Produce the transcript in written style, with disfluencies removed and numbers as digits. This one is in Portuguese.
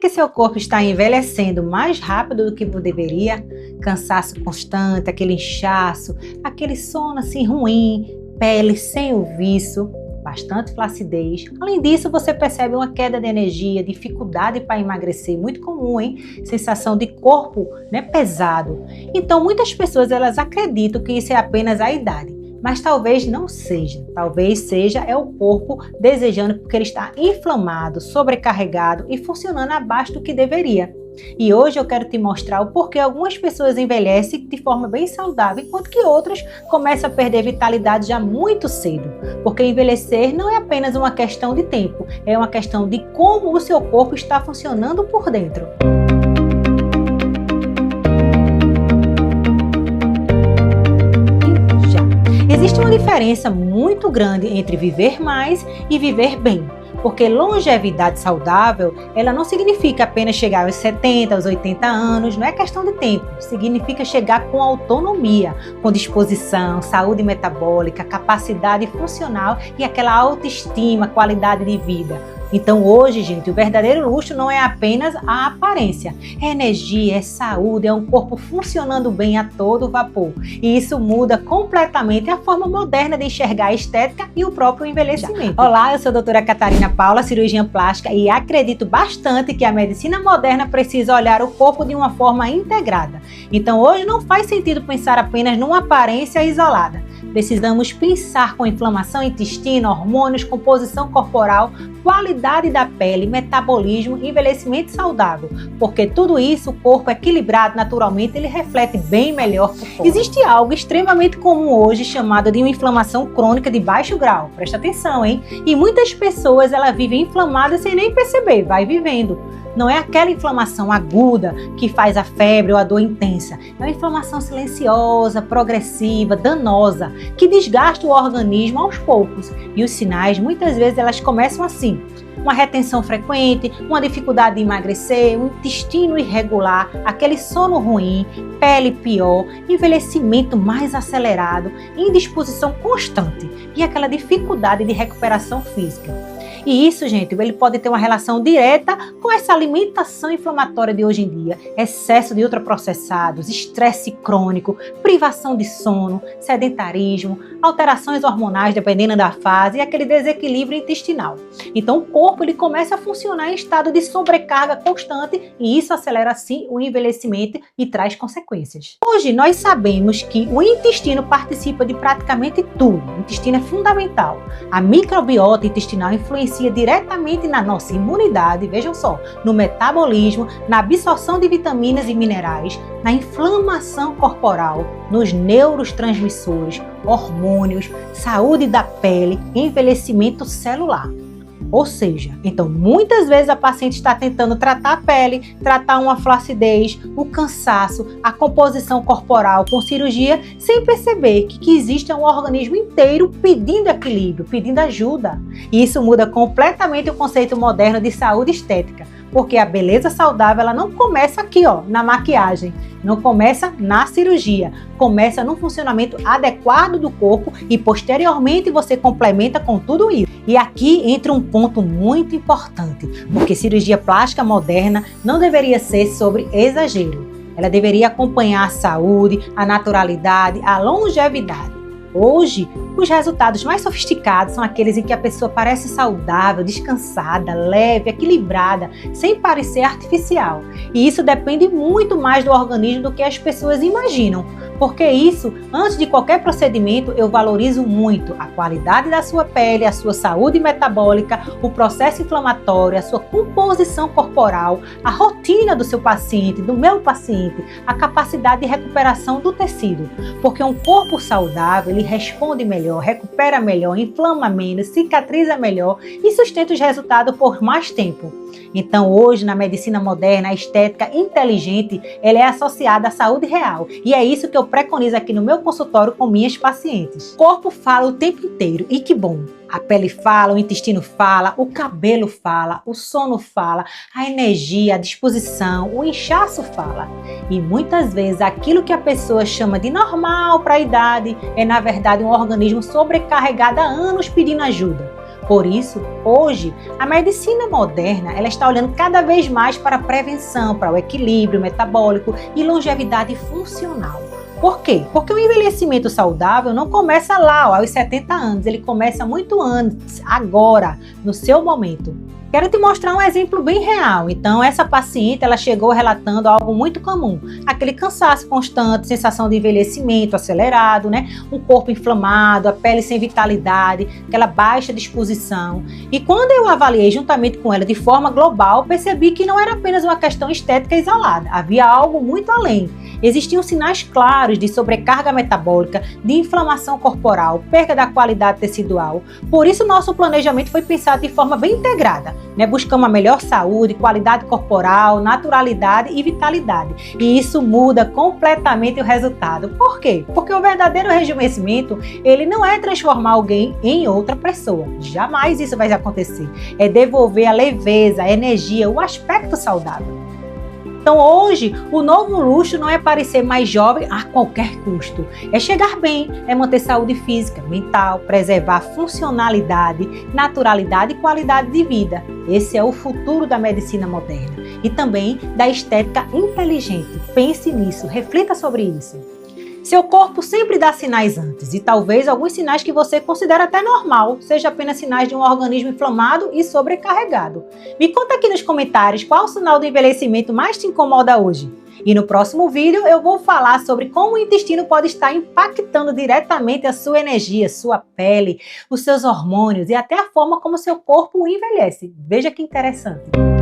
que seu corpo está envelhecendo mais rápido do que deveria? Cansaço constante, aquele inchaço, aquele sono assim ruim, pele sem o viço, bastante flacidez. Além disso, você percebe uma queda de energia, dificuldade para emagrecer, muito comum, hein? Sensação de corpo, pesado. Então, muitas pessoas elas acreditam que isso é apenas a idade. Mas talvez não seja, talvez seja o corpo desejando porque ele está inflamado, sobrecarregado e funcionando abaixo do que deveria. E hoje eu quero te mostrar o porquê algumas pessoas envelhecem de forma bem saudável, enquanto que outras começam a perder vitalidade já muito cedo. Porque envelhecer não é apenas uma questão de tempo, é uma questão de como o seu corpo está funcionando por dentro. Existe uma diferença muito grande entre viver mais e viver bem, porque longevidade saudável, ela não significa apenas chegar aos 70, aos 80 anos, não é questão de tempo, significa chegar com autonomia, com disposição, saúde metabólica, capacidade funcional e aquela autoestima, qualidade de vida. Então hoje, gente, o verdadeiro luxo não é apenas a aparência, é energia, é saúde, é um corpo funcionando bem a todo vapor. E isso muda completamente a forma moderna de enxergar a estética e o próprio envelhecimento. Olá, eu sou a doutora Catarina Paula, cirurgiã plástica, e acredito bastante que a medicina moderna precisa olhar o corpo de uma forma integrada. Então hoje não faz sentido pensar apenas numa aparência isolada. Precisamos pensar com inflamação intestina, hormônios, composição corporal, qualidade da pele, metabolismo e envelhecimento saudável, porque tudo isso, o corpo equilibrado naturalmente, ele reflete bem melhor por fora. Existe algo extremamente comum hoje chamado de uma inflamação crônica de baixo grau, presta atenção, hein? E muitas pessoas, elas vivem inflamadas sem nem perceber, vai vivendo. Não é aquela inflamação aguda que faz a febre ou a dor intensa. É uma inflamação silenciosa, progressiva, danosa, que desgasta o organismo aos poucos. E os sinais, muitas vezes, elas começam assim. Uma retenção frequente, uma dificuldade de emagrecer, um intestino irregular, aquele sono ruim, pele pior, envelhecimento mais acelerado, indisposição constante e aquela dificuldade de recuperação física. E isso, gente, ele pode ter uma relação direta com essa alimentação inflamatória de hoje em dia, excesso de ultraprocessados, estresse crônico, privação de sono, sedentarismo, alterações hormonais dependendo da fase e aquele desequilíbrio intestinal. Então o corpo ele começa a funcionar em estado de sobrecarga constante e isso acelera assim o envelhecimento e traz consequências. Hoje nós sabemos que o intestino participa de praticamente tudo, o intestino é fundamental. A microbiota intestinal influencia diretamente na nossa imunidade, vejam só, no metabolismo, na absorção de vitaminas e minerais, na inflamação corporal, nos neurotransmissores, hormônios, saúde da pele, envelhecimento celular. Ou seja, então muitas vezes a paciente está tentando tratar a pele, tratar uma flacidez, o cansaço, a composição corporal com cirurgia, sem perceber que existe um organismo inteiro pedindo equilíbrio, pedindo ajuda. E isso muda completamente o conceito moderno de saúde estética, porque a beleza saudável ela não começa aqui, na maquiagem, não começa na cirurgia, começa no funcionamento adequado do corpo e posteriormente você complementa com tudo isso. E aqui entra um ponto muito importante, porque cirurgia plástica moderna não deveria ser sobre exagero. Ela deveria acompanhar a saúde, a naturalidade, a longevidade. Hoje, os resultados mais sofisticados são aqueles em que a pessoa parece saudável, descansada, leve, equilibrada, sem parecer artificial. E isso depende muito mais do organismo do que as pessoas imaginam. Porque isso, antes de qualquer procedimento, eu valorizo muito a qualidade da sua pele, a sua saúde metabólica, o processo inflamatório, a sua composição corporal, a rotina do seu paciente, do meu paciente, a capacidade de recuperação do tecido. Porque um corpo saudável, ele responde melhor, recupera melhor, inflama menos, cicatriza melhor e sustenta os resultados por mais tempo. Então hoje na medicina moderna, a estética inteligente ela é associada à saúde real e é isso que eu preconizo aqui no meu consultório com minhas pacientes. O corpo fala o tempo inteiro e que bom! A pele fala, o intestino fala, o cabelo fala, o sono fala, a energia, a disposição, o inchaço fala. E muitas vezes aquilo que a pessoa chama de normal para a idade é na verdade um organismo sobrecarregado há anos pedindo ajuda. Por isso, hoje, a medicina moderna ela está olhando cada vez mais para a prevenção, para o equilíbrio metabólico e longevidade funcional. Por quê? Porque o envelhecimento saudável não começa lá, aos 70 anos, ele começa muito antes, agora, no seu momento. Quero te mostrar um exemplo bem real. Então, essa paciente, ela chegou relatando algo muito comum. Aquele cansaço constante, sensação de envelhecimento acelerado, né? Um corpo inflamado, a pele sem vitalidade, aquela baixa disposição. E quando eu avaliei juntamente com ela de forma global, percebi que não era apenas uma questão estética isolada. Havia algo muito além. Existiam sinais claros de sobrecarga metabólica, de inflamação corporal, perda da qualidade tecidual. Por isso, nosso planejamento foi pensado de forma bem integrada. Buscamos uma melhor saúde, qualidade corporal, naturalidade e vitalidade. E isso muda completamente o resultado. Por quê? Porque o verdadeiro rejuvenescimento, ele não é transformar alguém em outra pessoa. Jamais isso vai acontecer. É devolver a leveza, a energia, o aspecto saudável. Então hoje, o novo luxo não é parecer mais jovem a qualquer custo. É chegar bem, é manter saúde física, mental, preservar funcionalidade, naturalidade e qualidade de vida. Esse é o futuro da medicina moderna e também da estética inteligente. Pense nisso, reflita sobre isso. Seu corpo sempre dá sinais antes e talvez alguns sinais que você considera até normal, seja apenas sinais de um organismo inflamado e sobrecarregado. Me conta aqui nos comentários qual o sinal do envelhecimento mais te incomoda hoje. E no próximo vídeo eu vou falar sobre como o intestino pode estar impactando diretamente a sua energia, sua pele, os seus hormônios e até a forma como seu corpo envelhece. Veja que interessante!